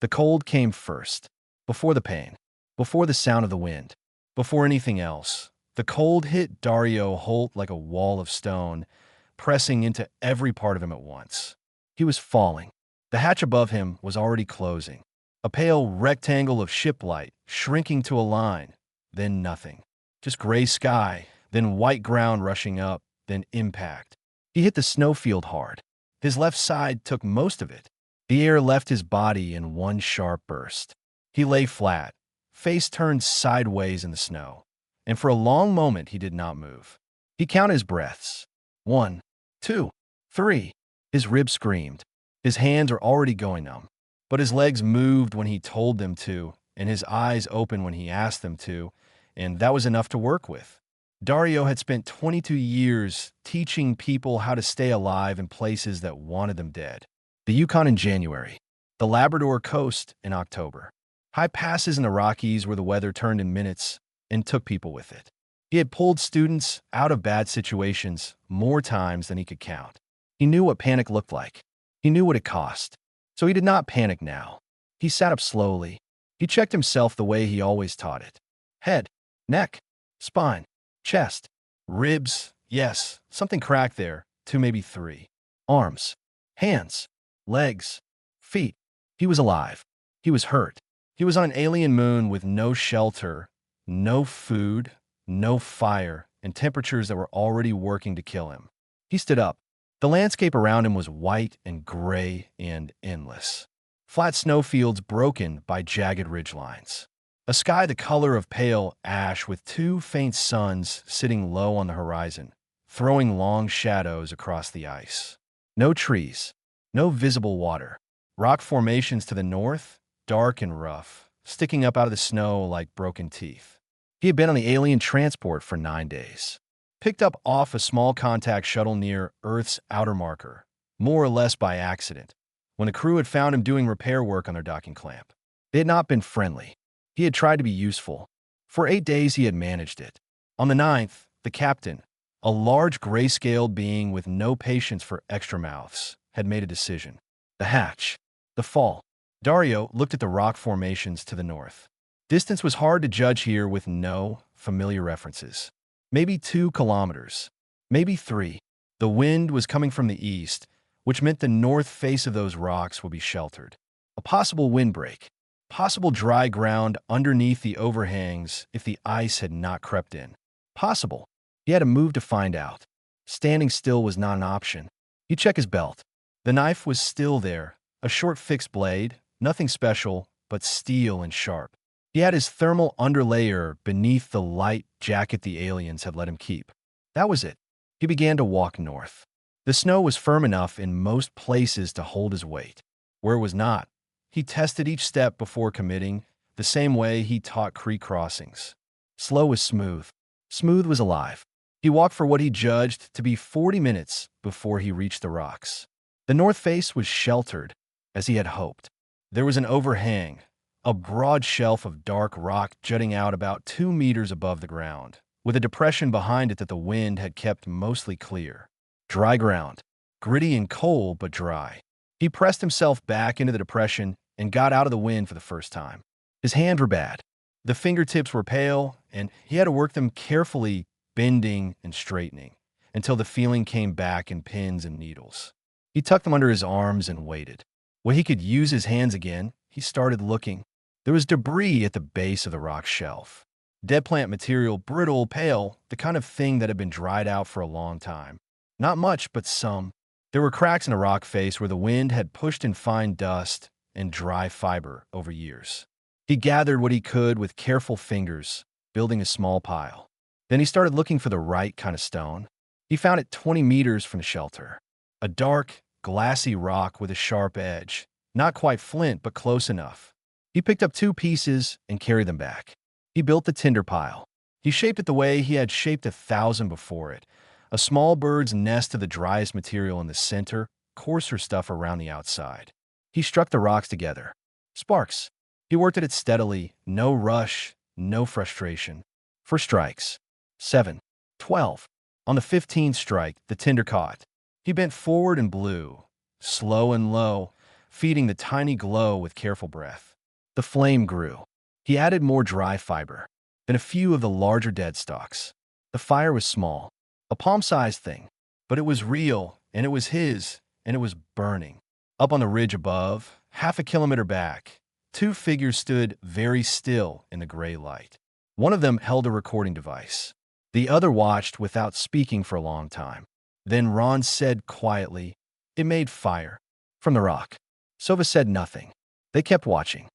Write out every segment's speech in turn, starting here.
The cold came first, before the pain, before the sound of the wind, before anything else. The cold hit Dario Holt like a wall of stone, pressing into every part of him at once. He was falling. The hatch above him was already closing. A pale rectangle of ship light, shrinking to a line, then nothing. Just gray sky, then white ground rushing up, then impact. He hit the snowfield hard. His left side took most of it. The air left his body in one sharp burst. He lay flat, face turned sideways in the snow, and for a long moment he did not move. He counted his breaths. 1, 2, 3. His ribs screamed. His hands were already going numb, but his legs moved when he told them to, and his eyes opened when he asked them to, and that was enough to work with. Dario had spent 22 years teaching people how to stay alive in places that wanted them dead. The Yukon in January, the Labrador coast in October, high passes in the Rockies where the weather turned in minutes and took people with it. He had pulled students out of bad situations more times than he could count. He knew what panic looked like. He knew what it cost. So he did not panic now. He sat up slowly. He checked himself the way he always taught it. Head, neck, spine, chest, ribs. Yes, something cracked there, 2, maybe 3. Arms, hands, legs, feet. He was alive. He was hurt. He was on an alien moon with no shelter, no food, no fire, and temperatures that were already working to kill him. He stood up. The landscape around him was white and gray and endless. Flat snowfields broken by jagged ridgelines. A sky the color of pale ash with 2 faint suns sitting low on the horizon, throwing long shadows across the ice. No trees. No visible water. Rock formations to the north, dark and rough, sticking up out of the snow like broken teeth. He had been on the alien transport for 9 days. Picked up off a small contact shuttle near Earth's outer marker, more or less by accident, when the crew had found him doing repair work on their docking clamp. They had not been friendly. He had tried to be useful. For 8 days he had managed it. On the 9th, the captain, a large gray-scaled being with no patience for extra mouths, had made a decision. The hatch. The fall. Dario looked at the rock formations to the north. Distance was hard to judge here with no familiar references. Maybe 2 kilometers. Maybe 3. The wind was coming from the east, which meant the north face of those rocks would be sheltered. A possible windbreak. Possible dry ground underneath the overhangs if the ice had not crept in. Possible. He had to move to find out. Standing still was not an option. He checked his belt. The knife was still there, a short fixed blade, nothing special, but steel and sharp. He had his thermal underlayer beneath the light jacket the aliens had let him keep. That was it. He began to walk north. The snow was firm enough in most places to hold his weight. Where it was not, he tested each step before committing, the same way he taught creek crossings. Slow was smooth. Smooth was alive. He walked for what he judged to be 40 minutes before he reached the rocks. The north face was sheltered, as he had hoped. There was an overhang, a broad shelf of dark rock jutting out about 2 meters above the ground, with a depression behind it that the wind had kept mostly clear. Dry ground, gritty and cold but dry. He pressed himself back into the depression and got out of the wind for the first time. His hands were bad. The fingertips were pale, and he had to work them carefully, bending and straightening, until the feeling came back in pins and needles. He tucked them under his arms and waited. When he could use his hands again, he started looking. There was debris at the base of the rock shelf. Dead plant material, brittle, pale, the kind of thing that had been dried out for a long time. Not much, but some. There were cracks in the rock face where the wind had pushed in fine dust and dry fiber over years. He gathered what he could with careful fingers, building a small pile. Then he started looking for the right kind of stone. He found it 20 meters from the shelter. A dark, glassy rock with a sharp edge. Not quite flint, but close enough. He picked up 2 pieces and carried them back. He built the tinder pile. He shaped it the way he had shaped 1,000 before it. A small bird's nest of the driest material in the center, coarser stuff around the outside. He struck the rocks together. Sparks. He worked at it steadily, no rush, no frustration. 4 strikes. 7. 12. On the 15th strike, the tinder caught. He bent forward and blew. Slow and low, feeding the tiny glow with careful breath. The flame grew. He added more dry fiber, then a few of the larger dead stalks. The fire was small, a palm-sized thing, but it was real, and it was his, and it was burning. Up on the ridge above, half a kilometer back, two figures stood very still in the gray light. One of them held a recording device. The other watched without speaking for a long time. Then Ron said quietly, "It made fire." From the rock. Sova said nothing. They kept watching.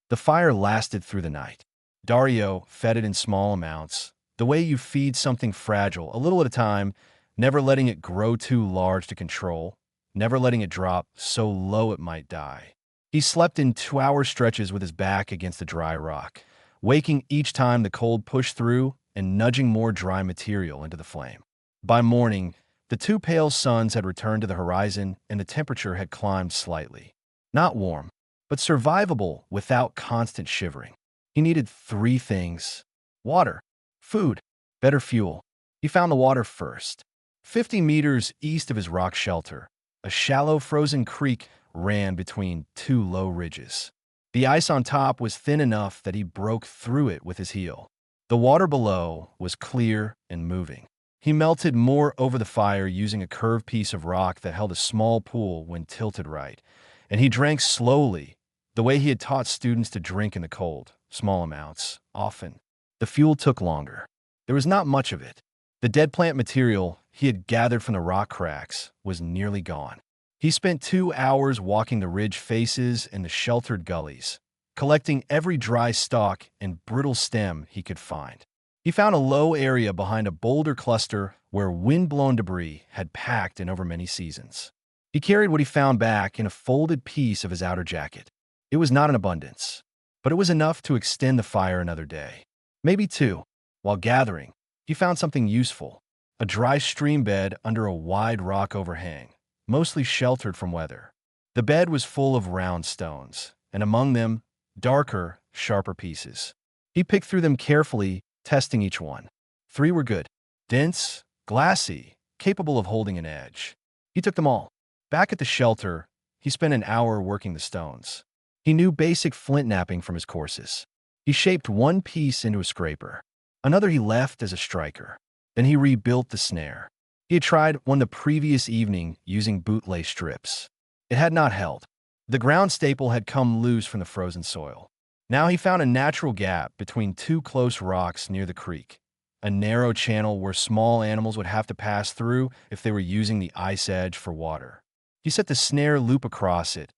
The fire lasted through the night. Dario fed it in small amounts, the way you feed something fragile, a little at a time, never letting it grow too large to control, never letting it drop so low it might die. He slept in 2-hour stretches with his back against the dry rock, waking each time the cold pushed through and nudging more dry material into the flame. By morning, the two pale suns had returned to the horizon and the temperature had climbed slightly. Not warm, but survivable without constant shivering. He needed 3 things: water, food, better fuel. He found the water first. 50 meters east of his rock shelter, a shallow frozen creek ran between 2 low ridges. The ice on top was thin enough that he broke through it with his heel. The water below was clear and moving. He melted more over the fire using a curved piece of rock that held a small pool when tilted right, and he drank slowly, the way he had taught students to drink in the cold, small amounts, often. The fuel took longer. There was not much of it. The dead plant material he had gathered from the rock cracks was nearly gone. He spent 2 hours walking the ridge faces and the sheltered gullies, collecting every dry stalk and brittle stem he could find. He found a low area behind a boulder cluster where wind-blown debris had packed in over many seasons. He carried what he found back in a folded piece of his outer jacket. It was not in abundance, but it was enough to extend the fire another day. Maybe 2. While gathering, he found something useful: a dry stream bed under a wide rock overhang, mostly sheltered from weather. The bed was full of round stones, and among them, darker, sharper pieces. He picked through them carefully, testing each one. 3 were good, dense, glassy, capable of holding an edge. He took them all. Back at the shelter, he spent an hour working the stones. He knew basic flint knapping from his courses. He shaped one piece into a scraper. Another he left as a striker. Then he rebuilt the snare. He had tried one the previous evening using bootlace strips. It had not held. The ground staple had come loose from the frozen soil. Now he found a natural gap between 2 close rocks near the creek, a narrow channel where small animals would have to pass through if they were using the ice edge for water. He set the snare loop across it,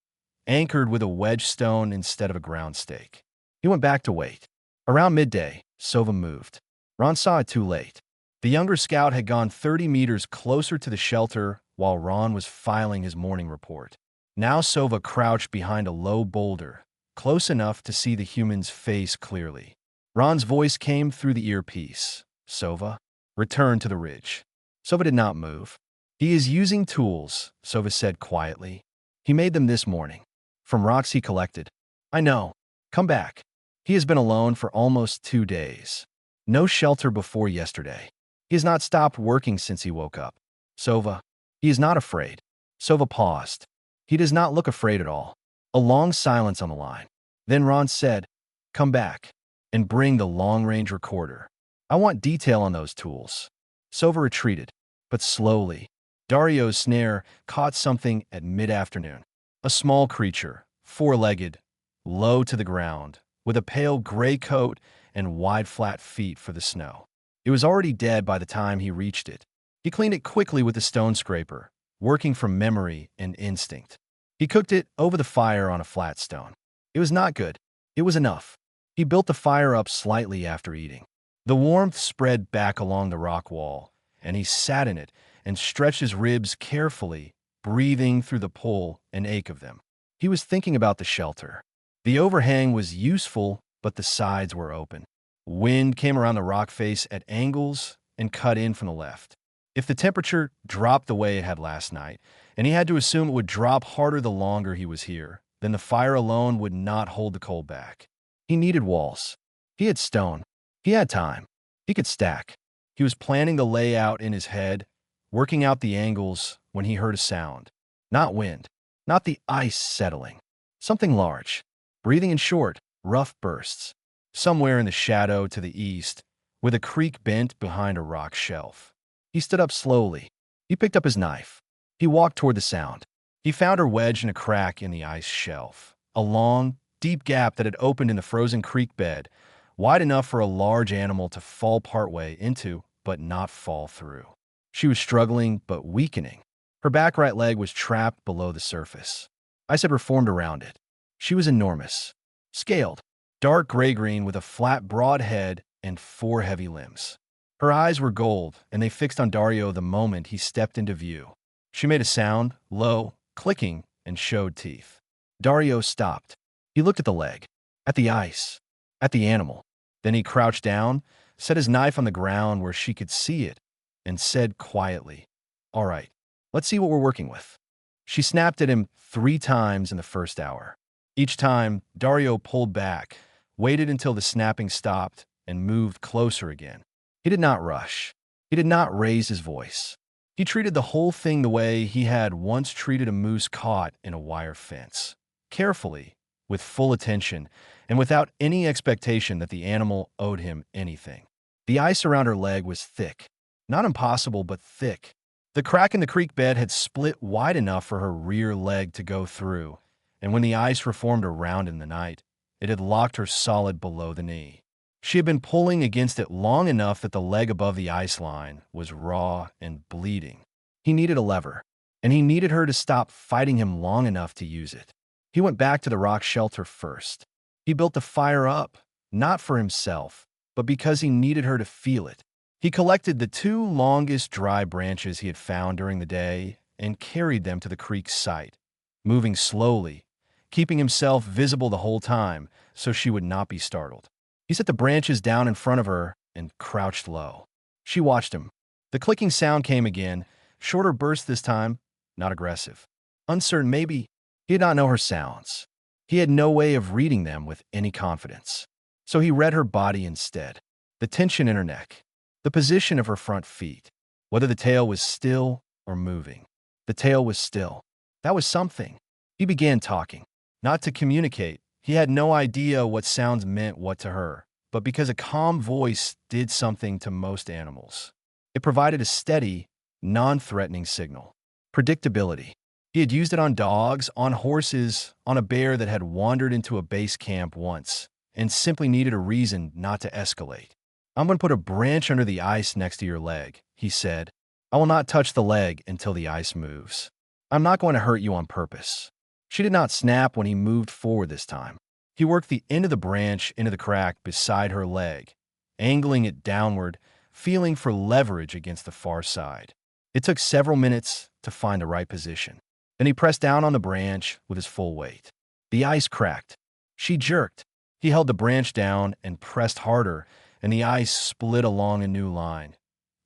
anchored with a wedge stone instead of a ground stake. He went back to wait. Around midday, Sova moved. Ron saw it too late. The younger scout had gone 30 meters closer to the shelter while Ron was filing his morning report. Now Sova crouched behind a low boulder, close enough to see the human's face clearly. Ron's voice came through the earpiece. "Sova, return to the ridge." Sova did not move. "He is using tools," Sova said quietly. "He made them this morning, from rocks he collected." "I know. Come back." He has been alone for almost 2 days. No shelter before yesterday. He has not stopped working since he woke up. "Sova, he is not afraid." Sova paused. He does not look afraid at all. A long silence on the line. Then Ron said, "Come back and bring the long-range recorder. I want detail on those tools." Sova retreated, but slowly. Dario's snare caught something at mid-afternoon. A small creature, 4-legged, low to the ground, with a pale gray coat and wide flat feet for the snow. It was already dead by the time he reached it. He cleaned it quickly with a stone scraper, working from memory and instinct. He cooked it over the fire on a flat stone. It was not good. It was enough. He built the fire up slightly after eating. The warmth spread back along the rock wall, and he sat in it and stretched his ribs carefully, breathing through the pull and ache of them. He was thinking about the shelter. The overhang was useful, but the sides were open. Wind came around the rock face at angles and cut in from the left. If the temperature dropped the way it had last night, and he had to assume it would drop harder the longer he was here, then the fire alone would not hold the cold back. He needed walls. He had stone. He had time. He could stack. He was planning the layout in his head, working out the angles when he heard a sound. Not wind. not the ice settling. Something large, breathing in short, rough bursts. Somewhere in the shadow to the east, with a creek bent behind a rock shelf. He stood up slowly. He picked up his knife. He walked toward the sound. He found her wedged in a crack in the ice shelf, a long, deep gap that had opened in the frozen creek bed, wide enough for a large animal to fall partway into, but not fall through. She was struggling, but weakening. Her back right leg was trapped below the surface. Ice had reformed around it. She was enormous, scaled, dark gray-green with a flat, broad head and 4 heavy limbs. Her eyes were gold, and they fixed on Dario the moment he stepped into view. She made a sound, low, clicking, and showed teeth. Dario stopped. He looked at the leg, at the ice, at the animal. Then he crouched down, set his knife on the ground where she could see it, and said quietly, "All right, let's see what we're working with." She snapped at him 3 times in the first hour. Each time, Dario pulled back, waited until the snapping stopped, and moved closer again. He did not rush. He did not raise his voice. He treated the whole thing the way he had once treated a moose caught in a wire fence. Carefully, with full attention, and without any expectation that the animal owed him anything. The ice around her leg was thick. Not impossible, but thick. The crack in the creek bed had split wide enough for her rear leg to go through, and when the ice reformed around in the night, it had locked her solid below the knee. She had been pulling against it long enough that the leg above the ice line was raw and bleeding. He needed a lever, and he needed her to stop fighting him long enough to use it. He went back to the rock shelter first. He built the fire up, not for himself, but because he needed her to feel it. He collected the 2 longest dry branches he had found during the day and carried them to the creek's site, moving slowly, keeping himself visible the whole time so she would not be startled. He set the branches down in front of her and crouched low. She watched him. The clicking sound came again, shorter bursts this time, not aggressive. Uncertain, maybe. He did not know her sounds. He had no way of reading them with any confidence. So he read her body instead. The tension in her neck. The position of her front feet. Whether the tail was still or moving. The tail was still. That was something. He began talking. Not to communicate. He had no idea what sounds meant what to her, but because a calm voice did something to most animals. It provided a steady, non-threatening signal. Predictability. He had used it on dogs, on horses, on a bear that had wandered into a base camp once and simply needed a reason not to escalate. "I'm going to put a branch under the ice next to your leg," he said. "I will not touch the leg until the ice moves. I'm not going to hurt you on purpose." She did not snap when he moved forward this time. He worked the end of the branch into the crack beside her leg, angling it downward, feeling for leverage against the far side. It took several minutes to find the right position. Then he pressed down on the branch with his full weight. The ice cracked. She jerked. He held the branch down and pressed harder, and the ice split along a new line.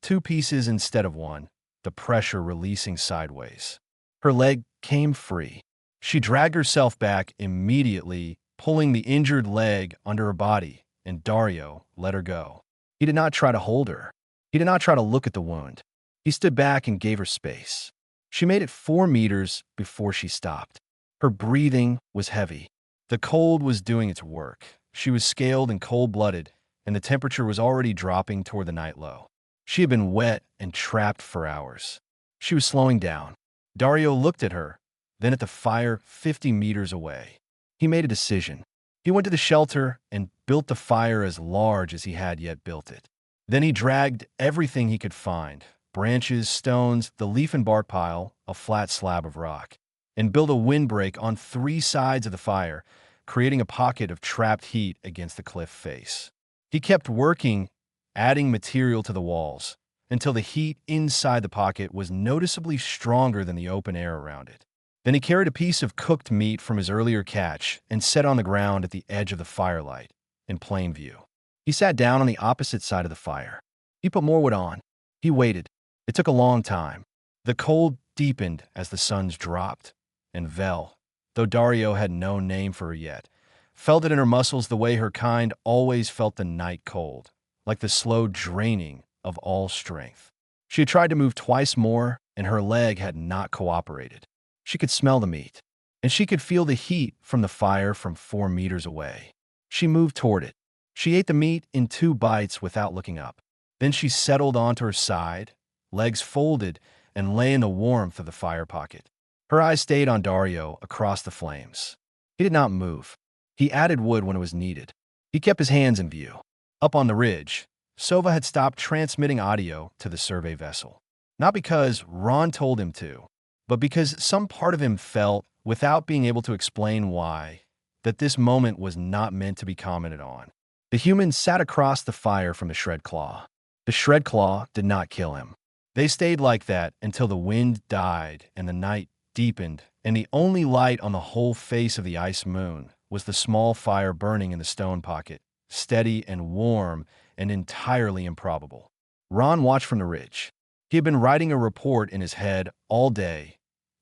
2 pieces instead of 1, the pressure releasing sideways. Her leg came free. She dragged herself back immediately, pulling the injured leg under her body, and Dario let her go. He did not try to hold her. He did not try to look at the wound. He stood back and gave her space. She made it 4 meters before she stopped. Her breathing was heavy. The cold was doing its work. She was scaled and cold-blooded, and the temperature was already dropping toward the night low. She had been wet and trapped for hours. She was slowing down. Dario looked at her, then at the fire 50 meters away. He made a decision. He went to the shelter and built the fire as large as he had yet built it. Then he dragged everything he could find, branches, stones, the leaf and bark pile, a flat slab of rock, and built a windbreak on 3 sides of the fire, creating a pocket of trapped heat against the cliff face. He kept working, adding material to the walls, until the heat inside the pocket was noticeably stronger than the open air around it. Then he carried a piece of cooked meat from his earlier catch and set on the ground at the edge of the firelight, in plain view. He sat down on the opposite side of the fire. He put more wood on. He waited. It took a long time. The cold deepened as the suns dropped, and Vel, though Dario had no name for her yet, felt it in her muscles the way her kind always felt the night cold, like the slow draining of all strength. She had tried to move twice more, and her leg had not cooperated. She could smell the meat. and she could feel the heat from the fire from 4 meters away. She moved toward it. She ate the meat in 2 bites without looking up. Then she settled onto her side, legs folded, and lay in the warmth of the fire pocket. Her eyes stayed on Dario across the flames. He did not move. He added wood when it was needed. He kept his hands in view. Up on the ridge, Sova had stopped transmitting audio to the survey vessel. Not because Ron told him to, but because some part of him felt, without being able to explain why, that this moment was not meant to be commented on. The human sat across the fire from the shred claw. The shred claw did not kill him. They stayed like that until the wind died and the night deepened, and the only light on the whole face of the ice moon was the small fire burning in the stone pocket, steady and warm and entirely improbable. Ron watched from the ridge. He had been writing a report in his head all day,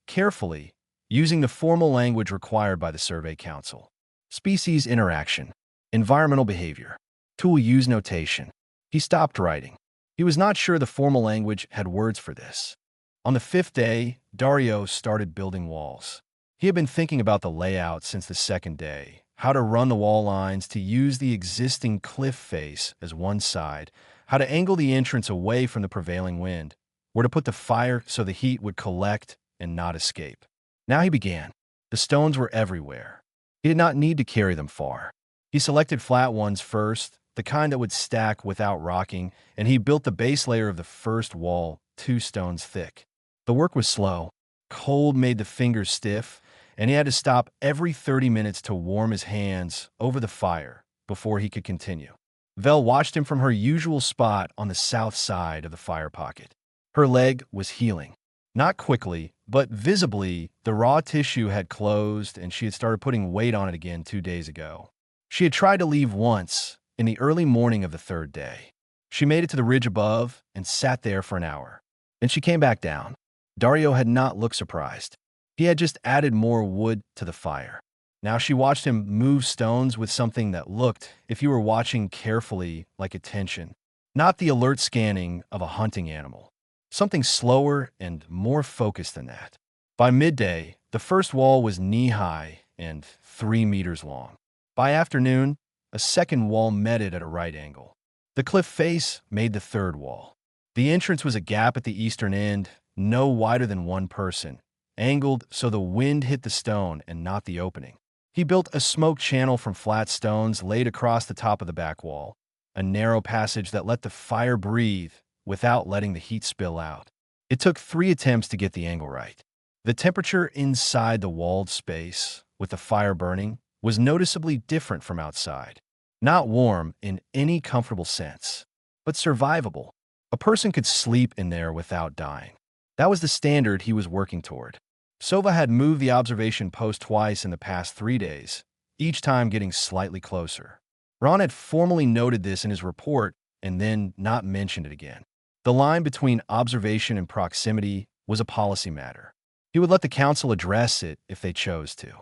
carefully, using the formal language required by the Survey Council. Species interaction, environmental behavior, tool use notation. He stopped writing. He was not sure the formal language had words for this. On the 5th day, Dario started building walls. He had been thinking about the layout since the 2nd day, how to run the wall lines to use the existing cliff face as one side, how to angle the entrance away from the prevailing wind, where to put the fire so the heat would collect and not escape. Now he began. The stones were everywhere. He did not need to carry them far. He selected flat ones first, the kind that would stack without rocking, and he built the base layer of the first wall 2 stones thick. The work was slow. Cold made the fingers stiff, and he had to stop every 30 minutes to warm his hands over the fire before he could continue. Vel watched him from her usual spot on the south side of the fire pocket. Her leg was healing. Not quickly, but visibly, the raw tissue had closed and she had started putting weight on it again 2 days ago. She had tried to leave once, in the early morning of the 3rd day. She made it to the ridge above and sat there for an hour. Then she came back down. Dario had not looked surprised. He had just added more wood to the fire. Now she watched him move stones with something that looked, if you were watching carefully, like attention. Not the alert scanning of a hunting animal. Something slower and more focused than that. By midday, the first wall was knee-high and 3 meters long. By afternoon, a second wall met it at a right angle. The cliff face made the 3rd wall. The entrance was a gap at the eastern end, no wider than 1 person, angled so the wind hit the stone and not the opening. He built a smoke channel from flat stones laid across the top of the back wall, a narrow passage that let the fire breathe without letting the heat spill out. It took 3 attempts to get the angle right. The temperature inside the walled space, with the fire burning, was noticeably different from outside. Not warm in any comfortable sense, but survivable. A person could sleep in there without dying. That was the standard he was working toward. Sova had moved the observation post twice in the past 3 days, each time getting slightly closer. Ron had formally noted this in his report and then not mentioned it again. The line between observation and proximity was a policy matter. He would let the council address it if they chose to.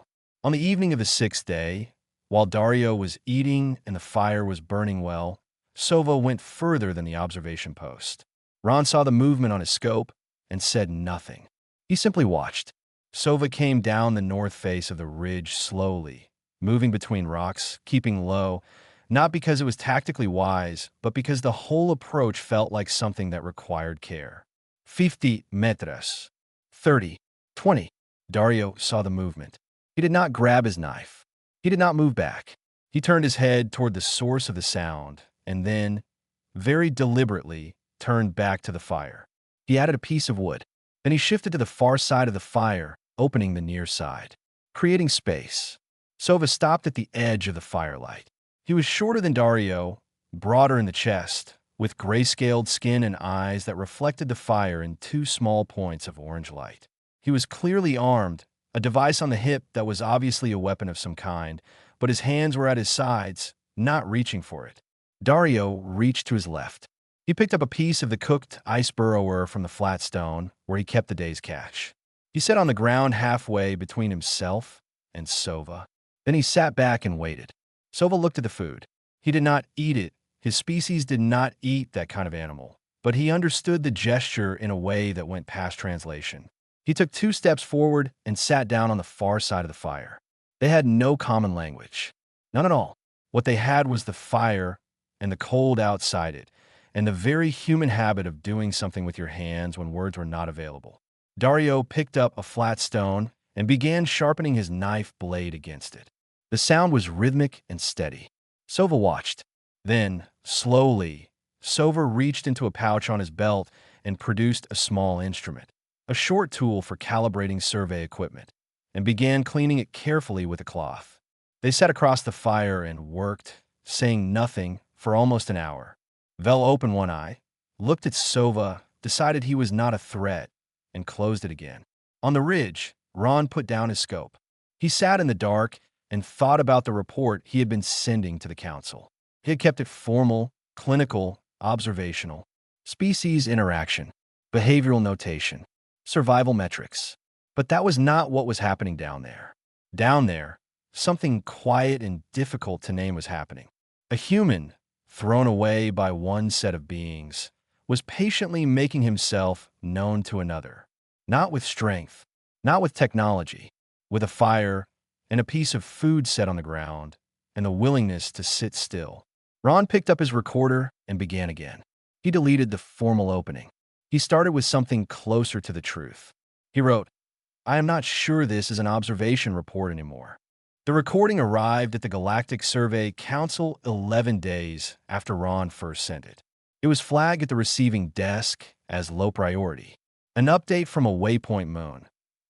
On the evening of the 6th day, while Dario was eating and the fire was burning well, Sova went further than the observation post. Ron saw the movement on his scope and said nothing. He simply watched. Sova came down the north face of the ridge slowly, moving between rocks, keeping low, not because it was tactically wise, but because the whole approach felt like something that required care. 50 metros. 30. 20. Dario saw the movement. He did not grab his knife. He did not move back. He turned his head toward the source of the sound, and then, very deliberately, turned back to the fire. He added a piece of wood. Then he shifted to the far side of the fire, opening the near side, creating space. Sova stopped at the edge of the firelight. He was shorter than Dario, broader in the chest, with gray-scaled skin and eyes that reflected the fire in 2 small points of orange light. He was clearly armed, a device on the hip that was obviously a weapon of some kind, but his hands were at his sides, not reaching for it. Dario reached to his left. He picked up a piece of the cooked ice burrower from the flat stone, where he kept the day's catch. He sat on the ground halfway between himself and Sova. Then he sat back and waited. Sova looked at the food. He did not eat it. His species did not eat that kind of animal, but he understood the gesture in a way that went past translation. He took 2 steps forward and sat down on the far side of the fire. They had no common language. None at all. What they had was the fire and the cold outside it, and the very human habit of doing something with your hands when words were not available. Dario picked up a flat stone and began sharpening his knife blade against it. The sound was rhythmic and steady. Sova watched. Then, slowly, Sova reached into a pouch on his belt and produced a small instrument, a short tool for calibrating survey equipment, and began cleaning it carefully with a cloth. They sat across the fire and worked, saying nothing, for almost an hour. Vel opened one eye, looked at Sova, decided he was not a threat, and closed it again. On the ridge, Ron put down his scope. He sat in the dark and thought about the report he had been sending to the council. He had kept it formal, clinical, observational, species interaction, behavioral notation, survival metrics. But that was not what was happening down there. Down there, something quiet and difficult to name was happening. A human, thrown away by one set of beings, was patiently making himself known to another. Not with strength, not with technology, with a fire and a piece of food set on the ground, and the willingness to sit still. Ron picked up his recorder and began again. He deleted the formal opening. He started with something closer to the truth. He wrote, "I am not sure this is an observation report anymore." The recording arrived at the Galactic Survey Council 11 days after Ron first sent it. It was flagged at the receiving desk as low priority. An update from a waypoint moon.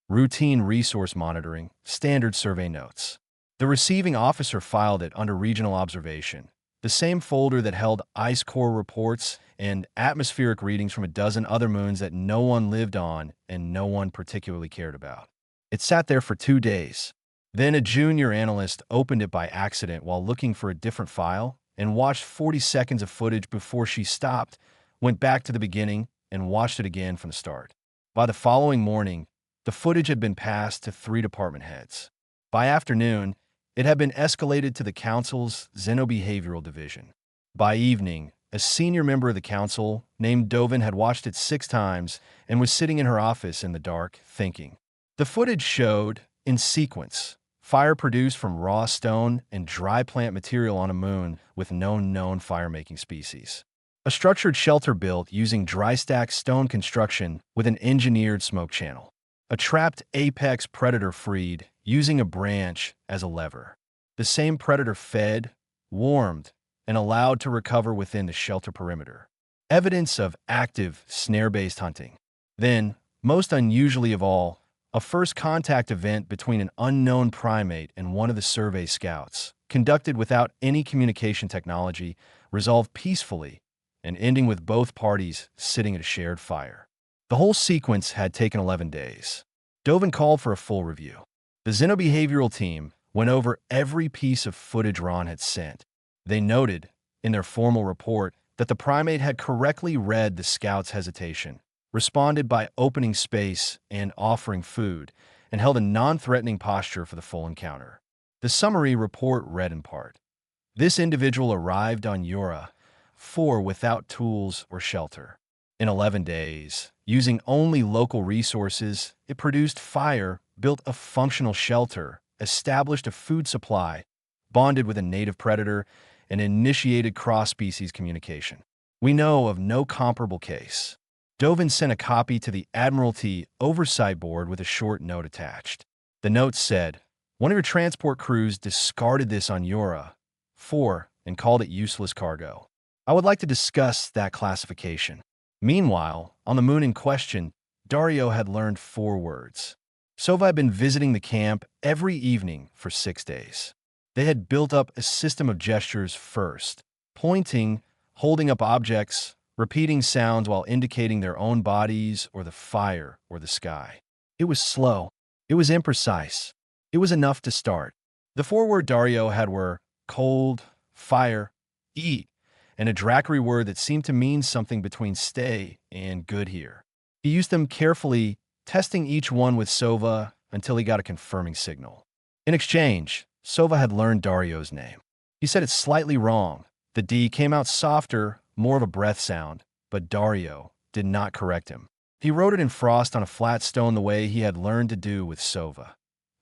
Routine resource monitoring, standard survey notes. The receiving officer filed it under regional observation, the same folder that held ice core reports and atmospheric readings from a dozen other moons that no one lived on and no one particularly cared about. It sat there for 2 days. Then a junior analyst opened it by accident while looking for a different file and watched 40 seconds of footage before she stopped, went back to the beginning, and watched it again from the start. By the following morning, the footage had been passed to 3 department heads. By afternoon, it had been escalated to the council's Xenobehavioral division. By evening, a senior member of the council named Dovin had watched it 6 times and was sitting in her office in the dark, thinking. The footage showed, in sequence, fire produced from raw stone and dry plant material on a moon with no known fire-making species. A structured shelter built using dry-stack stone construction with an engineered smoke channel. A trapped apex predator freed using a branch as a lever. The same predator fed, warmed, and allowed to recover within the shelter perimeter. Evidence of active, snare-based hunting. Then, most unusually of all, a first contact event between an unknown primate and one of the survey scouts, conducted without any communication technology, resolved peacefully, and ending with both parties sitting at a shared fire. The whole sequence had taken 11 days. Dovin called for a full review. The Xenobehavioral team went over every piece of footage Ron had sent. They noted, in their formal report, that the primate had correctly read the scout's hesitation, responded by opening space and offering food, and held a non-threatening posture for the full encounter. The summary report read in part, "This individual arrived on Yura 4 without tools or shelter. In 11 days, using only local resources, it produced fire, built a functional shelter, established a food supply, bonded with a native predator, and initiated cross-species communication. We know of no comparable case." Dovin sent a copy to the Admiralty Oversight Board with a short note attached. The note said, "One of your transport crews discarded this on Yura 4 and called it useless cargo. I would like to discuss that classification." Meanwhile, on the moon in question, Dario had learned 4 words. Sova had been visiting the camp every evening for 6 days. They had built up a system of gestures first, pointing, holding up objects, repeating sounds while indicating their own bodies or the fire or the sky. It was slow. It was imprecise. It was enough to start. The 4 words Dario had were cold, fire, eat, and a Drackery word that seemed to mean something between stay and good here. He used them carefully, testing each one with Sova until he got a confirming signal. In exchange, Sova had learned Dario's name. He said it slightly wrong. The D came out softer, more of a breath sound, but Dario did not correct him. He wrote it in frost on a flat stone the way he had learned to do with Sova.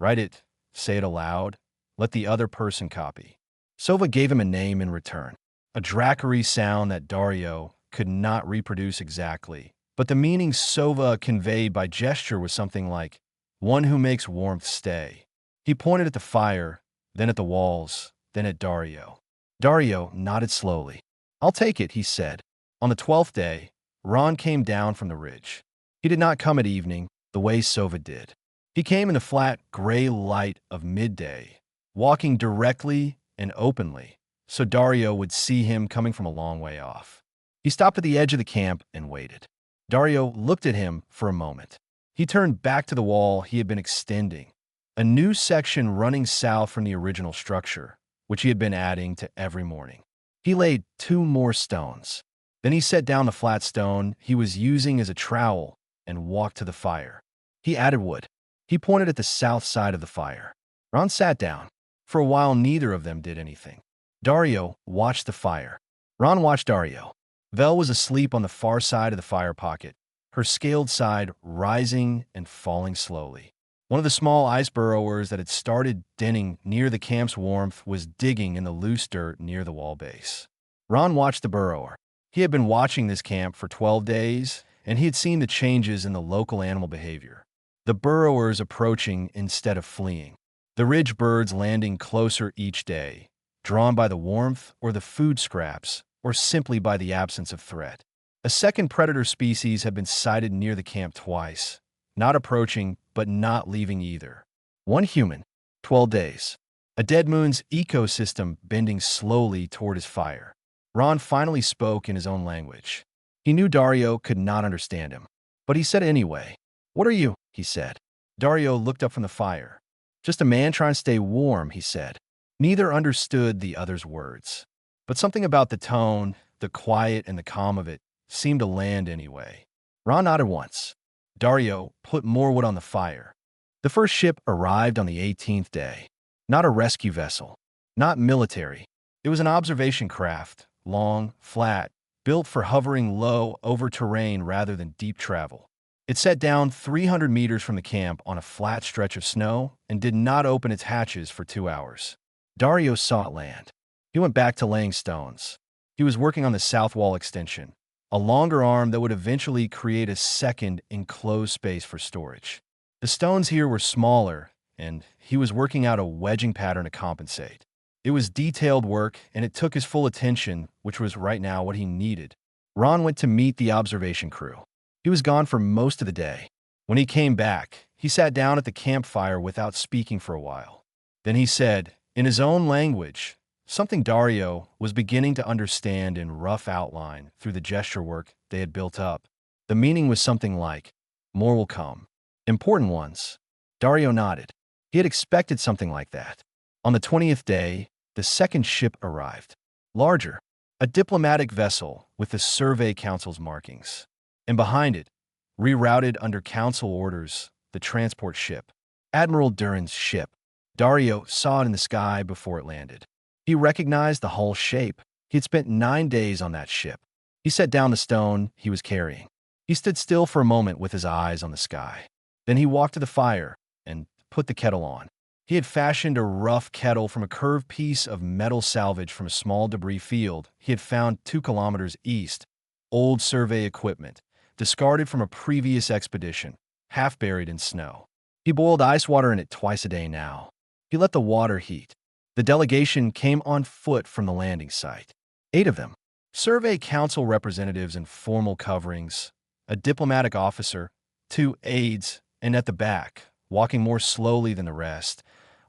Write it, say it aloud, let the other person copy. Sova gave him a name in return, a Dracary sound that Dario could not reproduce exactly, but the meaning Sova conveyed by gesture was something like, one who makes warmth stay. He pointed at the fire, then at the walls, then at Dario. Dario nodded slowly. I'll take it, he said. On the 12th day, Ron came down from the ridge. He did not come at evening, the way Sova did. He came in the flat, gray light of midday, walking directly and openly, so Dario would see him coming from a long way off. He stopped at the edge of the camp and waited. Dario looked at him for a moment. He turned back to the wall he had been extending, a new section running south from the original structure, which he had been adding to every morning. He laid 2 more stones. Then he set down the flat stone he was using as a trowel and walked to the fire. He added wood. He pointed at the south side of the fire. Ron sat down. For a while, neither of them did anything. Dario watched the fire. Ron watched Dario. Vel was asleep on the far side of the fire pocket, her scaled side rising and falling slowly. One of the small ice burrowers that had started denning near the camp's warmth was digging in the loose dirt near the wall base. Ron watched the burrower. He had been watching this camp for 12 days, and he had seen the changes in the local animal behavior. The burrowers approaching instead of fleeing. The ridge birds landing closer each day, drawn by the warmth or the food scraps, or simply by the absence of threat. A second predator species had been sighted near the camp twice, not approaching but not leaving either. One human, 12 days. A dead moon's ecosystem bending slowly toward his fire. Ron finally spoke in his own language. He knew Dario could not understand him, but he said it anyway. What are you? He said. Dario looked up from the fire. Just a man trying to stay warm, he said. Neither understood the other's words, but something about the tone, the quiet and the calm of it seemed to land anyway. Ron nodded once. Dario put more wood on the fire. The first ship arrived on the 18th day. Not a rescue vessel, not military. It was an observation craft, long, flat, built for hovering low over terrain rather than deep travel. It set down 300 meters from the camp on a flat stretch of snow and did not open its hatches for 2 hours. Dario saw it land. He went back to laying stones. He was working on the south wall extension, a longer arm that would eventually create a second enclosed space for storage. The stones here were smaller, and he was working out a wedging pattern to compensate. It was detailed work, and it took his full attention, which was right now what he needed. Ron went to meet the observation crew. He was gone for most of the day. When he came back, he sat down at the campfire without speaking for a while. Then he said, in his own language, something Dario was beginning to understand in rough outline through the gesture work they had built up. The meaning was something like, more will come. Important ones. Dario nodded. He had expected something like that. On the 20th day, the second ship arrived. Larger, a diplomatic vessel with the Survey Council's markings. And behind it, rerouted under council orders, the transport ship. Admiral Duran's ship. Dario saw it in the sky before it landed. He recognized the hull shape. He had spent 9 days on that ship. He set down the stone he was carrying. He stood still for a moment with his eyes on the sky. Then he walked to the fire and put the kettle on. He had fashioned a rough kettle from a curved piece of metal salvage from a small debris field he had found 2 kilometers east. Old survey equipment, discarded from a previous expedition, half buried in snow. He boiled ice water in it twice a day now. He let the water heat. The delegation came on foot from the landing site. 8 of them. Survey Council representatives in formal coverings, a diplomatic officer, 2 aides, and at the back, walking more slowly than the rest,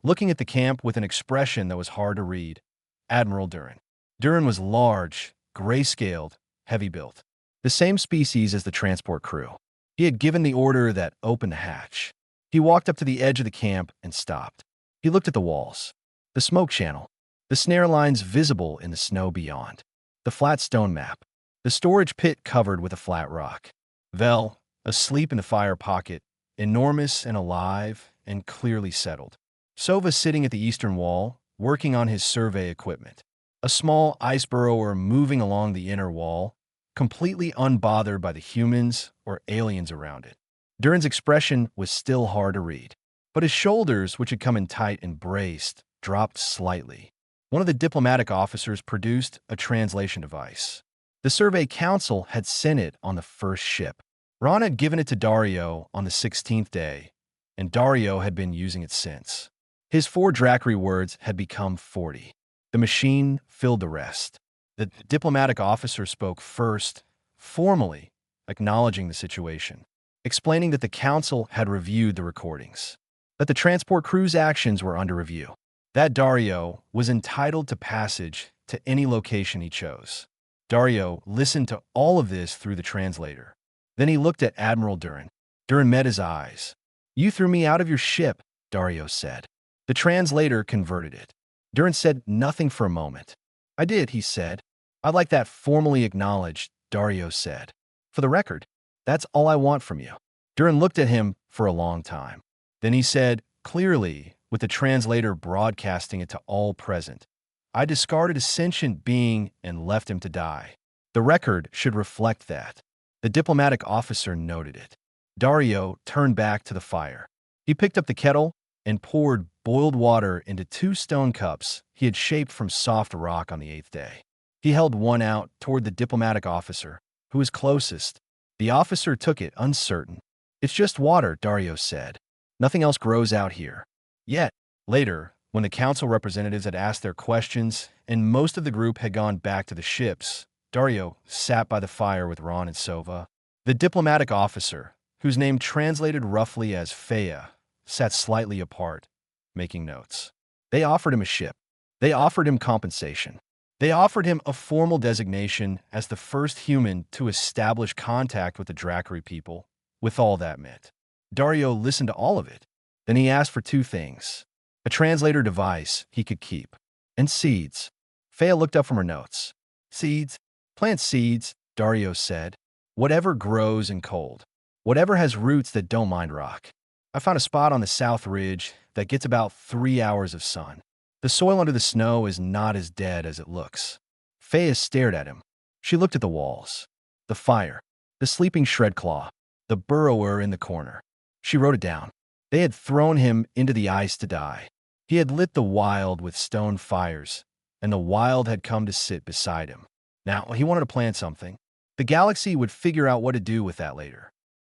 looking at the camp with an expression that was hard to read, Admiral Duran. Duran was large, gray-scaled, heavy-built. The same species as the transport crew. He had given the order that open the hatch. He walked up to the edge of the camp and stopped. He looked at the walls, the smoke channel, the snare lines visible in the snow beyond, the flat stone map, the storage pit covered with a flat rock. Vel, asleep in the fire pocket, enormous and alive and clearly settled. Sova sitting at the eastern wall, working on his survey equipment. A small ice burrower moving along the inner wall, completely unbothered by the humans or aliens around it. Durin's expression was still hard to read, but his shoulders, which had come in tight and braced, dropped slightly. One of the diplomatic officers produced a translation device. The Survey Council had sent it on the first ship. Ron had given it to Dario on the 16th day, and Dario had been using it since. His 4 Dracry words had become 40. The machine filled the rest. The diplomatic officer spoke first, formally acknowledging the situation, explaining that the council had reviewed the recordings, that the transport crew's actions were under review, that Dario was entitled to passage to any location he chose. Dario listened to all of this through the translator. Then he looked at Admiral Durin. Durin met his eyes. "You threw me out of your ship," Dario said. The translator converted it. Durin said nothing for a moment. "I did," he said. "I'd like that formally acknowledged," Dario said. "For the record, that's all I want from you." Durin looked at him for a long time. Then he said, clearly, with the translator broadcasting it to all present, "I discarded a sentient being and left him to die. The record should reflect that." The diplomatic officer noted it. Dario turned back to the fire. He picked up the kettle and poured boiled water into 2 stone cups he had shaped from soft rock on the 8th day. He held one out toward the diplomatic officer, who was closest. The officer took it, uncertain. "It's just water," Dario said. "Nothing else grows out here." Yet, later, when the council representatives had asked their questions and most of the group had gone back to the ships, Dario sat by the fire with Ron and Sova. The diplomatic officer, whose name translated roughly as Fea, sat slightly apart, making notes. They offered him a ship. They offered him compensation. They offered him a formal designation as the first human to establish contact with the Dracry people, with all that meant. Dario listened to all of it. Then he asked for 2 things: a translator device he could keep, and seeds. Fea looked up from her notes. "Seeds? Plant seeds," Dario said. "Whatever grows in cold. Whatever has roots that don't mind rock. I found a spot on the south ridge that gets about 3 hours of sun. The soil under the snow is not as dead as it looks." Fea stared at him. She looked at the walls, the fire, the sleeping Shredclaw, the burrower in the corner. She wrote it down. They had thrown him into the ice to die. He had lit the wild with stone fires, and the wild had come to sit beside him. Now, he wanted to plant something. The galaxy would figure out what to do with that later.